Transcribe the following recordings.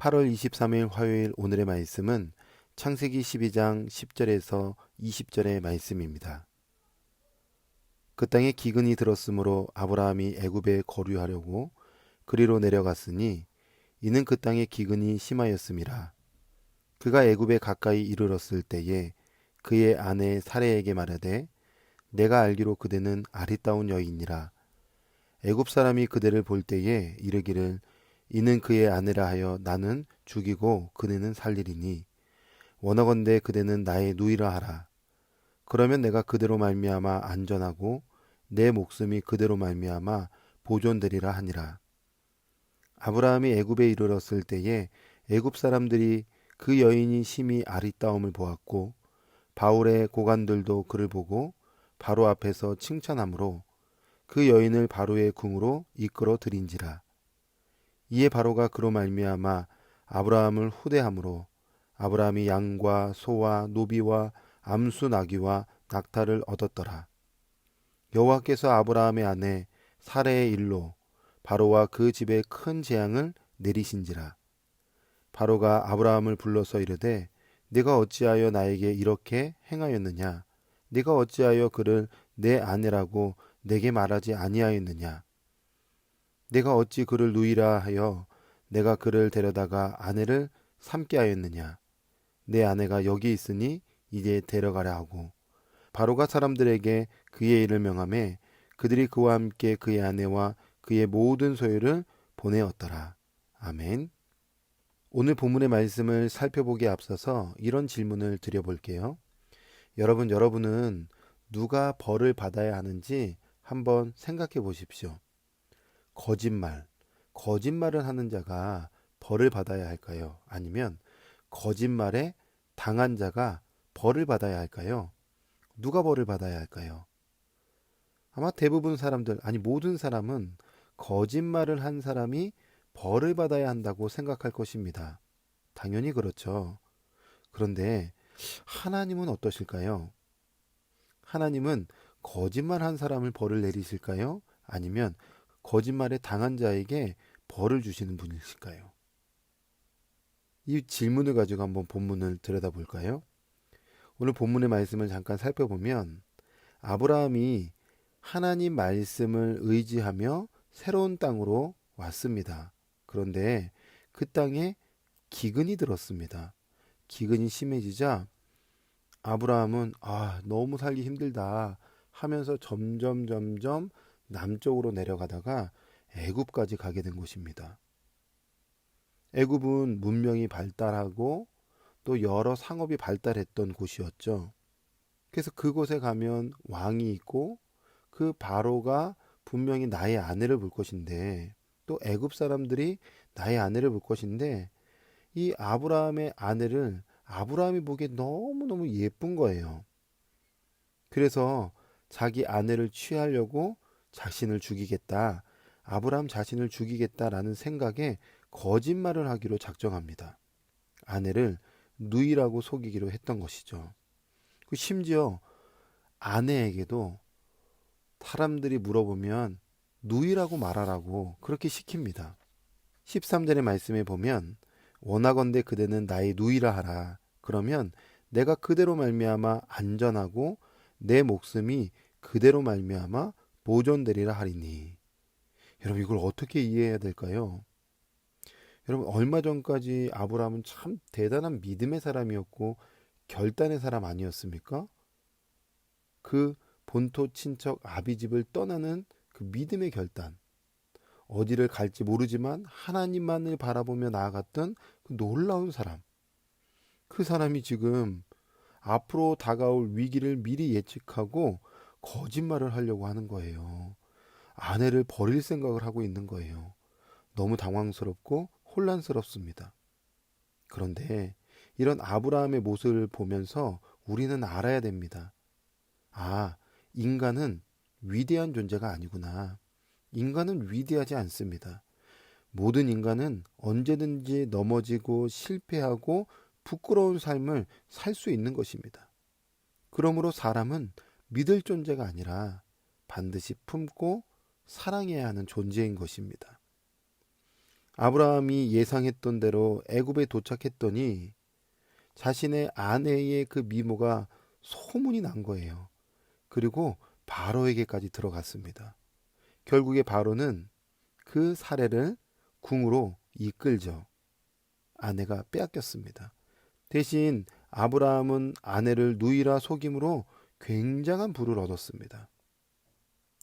8월 23일 화요일 오늘의 말씀은 창세기 12장 10절에서 20절의 말씀입니다. 그 땅에 기근이 들었으므로 아브라함이 애굽에 거류하려고 그리로 내려갔으니 이는 그 땅에 기근이 심하였음이라. 그가 애굽에 가까이 이르렀을 때에 그의 아내 사레에게 말하되 내가 알기로 그대는 아리따운 여인이라. 애굽 사람이 그대를 볼 때에 이르기를 이는 그의 아내라 하여 나는 죽이고 그대는 살리리니 원하건대 그대는 나의 누이라 하라. 그러면 내가 그대로 말미암아 안전하고 내 목숨이 그대로 말미암아 보존되리라 하니라. 아브라함이 애굽에 이르렀을 때에 애굽 사람들이 그 여인이 심히 아리따움을 보았고 바울의 고관들도 그를 보고 바로 앞에서 칭찬하므로 그 여인을 바로의 궁으로 이끌어 들인지라. 이에 바로가 그로 말미암아 아브라함을 후대함으로 아브라함이 양과 소와 노비와 암수 나귀와 낙타를 얻었더라. 여호와께서 아브라함의 아내 사레의 일로 바로와 그 집에 큰 재앙을 내리신지라. 바로가 아브라함을 불러서 이르되 네가 어찌하여 나에게 이렇게 행하였느냐? 네가 어찌하여 그를 내 아내라고 내게 말하지 아니하였느냐? 내가 어찌 그를 누이라 하여 내가 그를 데려다가 아내를 삼게 하였느냐? 내 아내가 여기 있으니 이제 데려가라 하고 바로가 사람들에게 그의 일을 명하매 그들이 그와 함께 그의 아내와 그의 모든 소유를 보내었더라. 아멘. 오늘 본문의 말씀을 살펴보기에 앞서서 이런 질문을 드려볼게요. 여러분은 누가 벌을 받아야 하는지 한번 생각해 보십시오. 거짓말을 하는 자가 벌을 받아야 할까요? 아니면 거짓말에 당한 자가 벌을 받아야 할까요? 누가 벌을 받아야 할까요? 아마 대부분 사람들, 아니 모든 사람은 거짓말을 한 사람이 벌을 받아야 한다고 생각할 것입니다. 당연히 그렇죠. 그런데 하나님은 어떠실까요? 하나님은 거짓말한 사람을 벌을 내리실까요? 아니면 거짓말에 당한 자에게 벌을 주시는 분이실까요? 이 질문을 가지고 한번 본문을 들여다볼까요? 오늘 본문의 말씀을 잠깐 살펴보면 아브라함이 하나님 말씀을 의지하며 새로운 땅으로 왔습니다. 그런데 그 땅에 기근이 들었습니다. 기근이 심해지자 아브라함은 너무 살기 힘들다 하면서 점점 남쪽으로 내려가다가 애굽까지 가게 된 것입니다. 애굽은 문명이 발달하고 또 여러 상업이 발달했던 곳이었죠. 그래서 그곳에 가면 왕이 있고 그 바로가 분명히 나의 아내를 볼 것인데 또 애굽 사람들이 나의 아내를 볼 것인데 이 아브라함의 아내를 아브라함이 보기에 너무너무 예쁜 거예요. 그래서 자기 아내를 취하려고 자신을 죽이겠다. 아브라함 자신을 죽이겠다라는 생각에 거짓말을 하기로 작정합니다. 아내를 누이라고 속이기로 했던 것이죠. 심지어 아내에게도 사람들이 물어보면 누이라고 말하라고 그렇게 시킵니다. 13절의 말씀에 보면 원하건대 그대는 나의 누이라 하라. 그러면 내가 그대로 말미암아 안전하고 내 목숨이 그대로 말미암아 보존되리라 하리니. 여러분 이걸 어떻게 이해해야 될까요? 여러분 얼마 전까지 아브라함은 참 대단한 믿음의 사람이었고 결단의 사람 아니었습니까? 그 본토 친척 아비집을 떠나는 그 믿음의 결단. 어디를 갈지 모르지만 하나님만을 바라보며 나아갔던 그 놀라운 사람. 그 사람이 지금 앞으로 다가올 위기를 미리 예측하고 거짓말을 하려고 하는 거예요. 아내를 버릴 생각을 하고 있는 거예요. 너무 당황스럽고 혼란스럽습니다. 그런데 이런 아브라함의 모습을 보면서 우리는 알아야 됩니다. 인간은 위대한 존재가 아니구나. 인간은 위대하지 않습니다. 모든 인간은 언제든지 넘어지고 실패하고 부끄러운 삶을 살 수 있는 것입니다. 그러므로 사람은 믿을 존재가 아니라 반드시 품고 사랑해야 하는 존재인 것입니다. 아브라함이 예상했던 대로 애굽에 도착했더니 자신의 아내의 그 미모가 소문이 난 거예요. 그리고 바로에게까지 들어갔습니다. 결국에 바로는 그 사례를 궁으로 이끌죠. 아내가 빼앗겼습니다. 대신 아브라함은 아내를 누이라 속임으로 굉장한 부를 얻었습니다.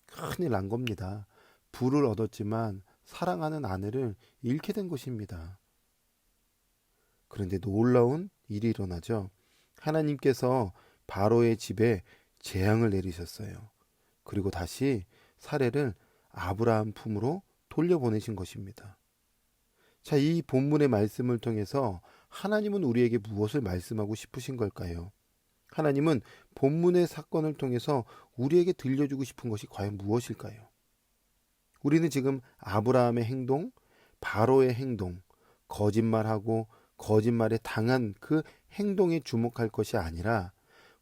큰일 난 겁니다. 부를 얻었지만 사랑하는 아내를 잃게 된 것입니다. 그런데 놀라운 일이 일어나죠. 하나님께서 바로의 집에 재앙을 내리셨어요. 그리고 다시 사례를 아브라함 품으로 돌려보내신 것입니다. 자, 이 본문의 말씀을 통해서 하나님은 우리에게 무엇을 말씀하고 싶으신 걸까요? 하나님은 본문의 사건을 통해서 우리에게 들려주고 싶은 것이 과연 무엇일까요? 우리는 지금 아브라함의 행동, 바로의 행동, 거짓말하고 거짓말에 당한 그 행동에 주목할 것이 아니라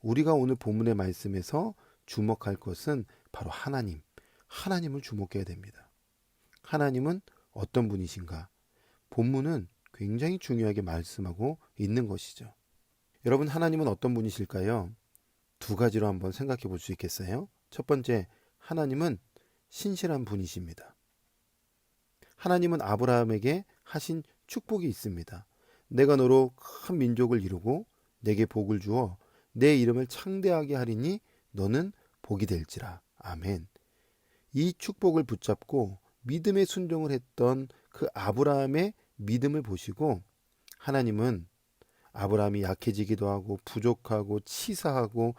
우리가 오늘 본문의 말씀에서 주목할 것은 바로 하나님을 주목해야 됩니다. 하나님은 어떤 분이신가? 본문은 굉장히 중요하게 말씀하고 있는 것이죠. 여러분, 하나님은 어떤 분이실까요? 두 가지로 한번 생각해 볼 수 있겠어요? 첫 번째, 하나님은 신실한 분이십니다. 하나님은 아브라함에게 하신 축복이 있습니다. 내가 너로 큰 민족을 이루고 내게 복을 주어 내 이름을 창대하게 하리니 너는 복이 될지라. 아멘. 이 축복을 붙잡고 믿음의 순종을 했던 그 아브라함의 믿음을 보시고 하나님은 아브라함이 약해지기도 하고 부족하고 치사하고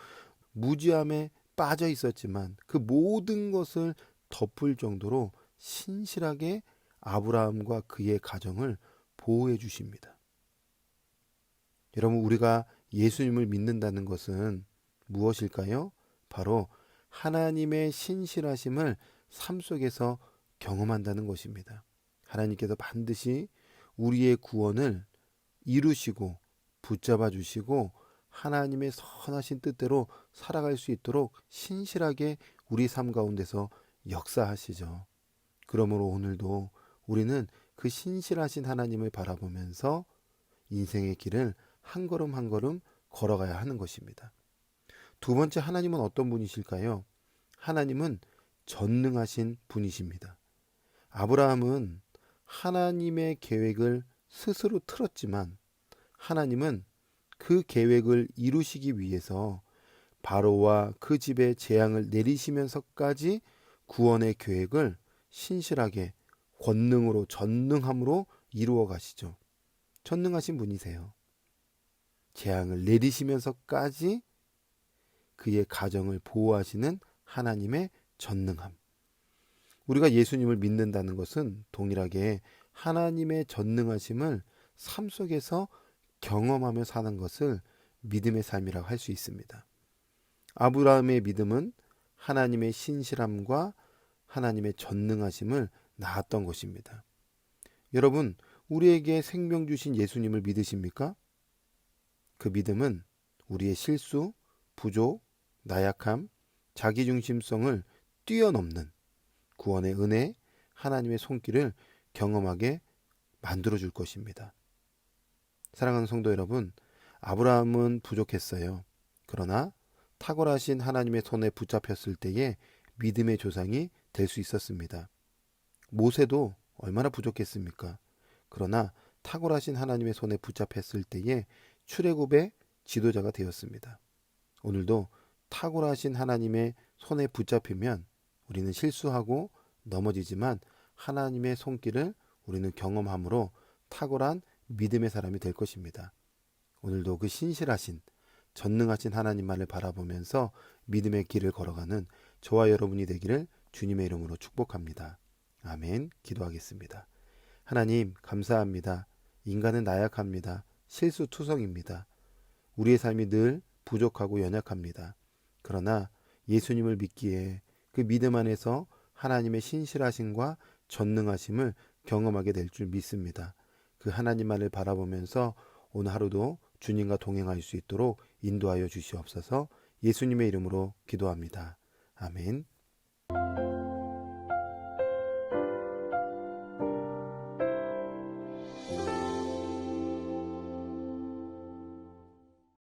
무지함에 빠져 있었지만 그 모든 것을 덮을 정도로 신실하게 아브라함과 그의 가정을 보호해 주십니다. 여러분, 우리가 예수님을 믿는다는 것은 무엇일까요? 바로 하나님의 신실하심을 삶 속에서 경험한다는 것입니다. 하나님께서 반드시 우리의 구원을 이루시고 붙잡아 주시고 하나님의 선하신 뜻대로 살아갈 수 있도록 신실하게 우리 삶 가운데서 역사하시죠. 그러므로 오늘도 우리는 그 신실하신 하나님을 바라보면서 인생의 길을 한 걸음 한 걸음 걸어가야 하는 것입니다. 두 번째, 하나님은 어떤 분이실까요? 하나님은 전능하신 분이십니다. 아브라함은 하나님의 계획을 스스로 틀었지만 하나님은 그 계획을 이루시기 위해서 바로와 그 집에 재앙을 내리시면서까지 구원의 계획을 신실하게 권능으로 전능함으로 이루어 가시죠. 전능하신 분이세요. 재앙을 내리시면서까지 그의 가정을 보호하시는 하나님의 전능함. 우리가 예수님을 믿는다는 것은 동일하게 하나님의 전능하심을 삶 속에서 경험하며 사는 것을 믿음의 삶이라고 할 수 있습니다. 아브라함의 믿음은 하나님의 신실함과 하나님의 전능하심을 낳았던 것입니다. 여러분, 우리에게 생명 주신 예수님을 믿으십니까? 그 믿음은 우리의 실수, 부족, 나약함, 자기중심성을 뛰어넘는 구원의 은혜, 하나님의 손길을 경험하게 만들어줄 것입니다. 사랑하는 성도 여러분, 아브라함은 부족했어요. 그러나 탁월하신 하나님의 손에 붙잡혔을 때에 믿음의 조상이 될 수 있었습니다. 모세도 얼마나 부족했습니까? 그러나 탁월하신 하나님의 손에 붙잡혔을 때에 출애굽의 지도자가 되었습니다. 오늘도 탁월하신 하나님의 손에 붙잡히면 우리는 실수하고 넘어지지만 하나님의 손길을 우리는 경험함으로 탁월한 믿음의 사람이 될 것입니다. 오늘도 그 신실하신 전능하신 하나님만을 바라보면서 믿음의 길을 걸어가는 저와 여러분이 되기를 주님의 이름으로 축복합니다. 아멘. 기도하겠습니다. 하나님, 감사합니다. 인간은 나약합니다. 실수투성입니다. 우리의 삶이 늘 부족하고 연약합니다. 그러나 예수님을 믿기에 그 믿음 안에서 하나님의 신실하심과 전능하심을 경험하게 될 줄 믿습니다. 그 하나님만을 바라보면서 오늘 하루도 주님과 동행할 수 있도록 인도하여 주시옵소서. 예수님의 이름으로 기도합니다. 아멘.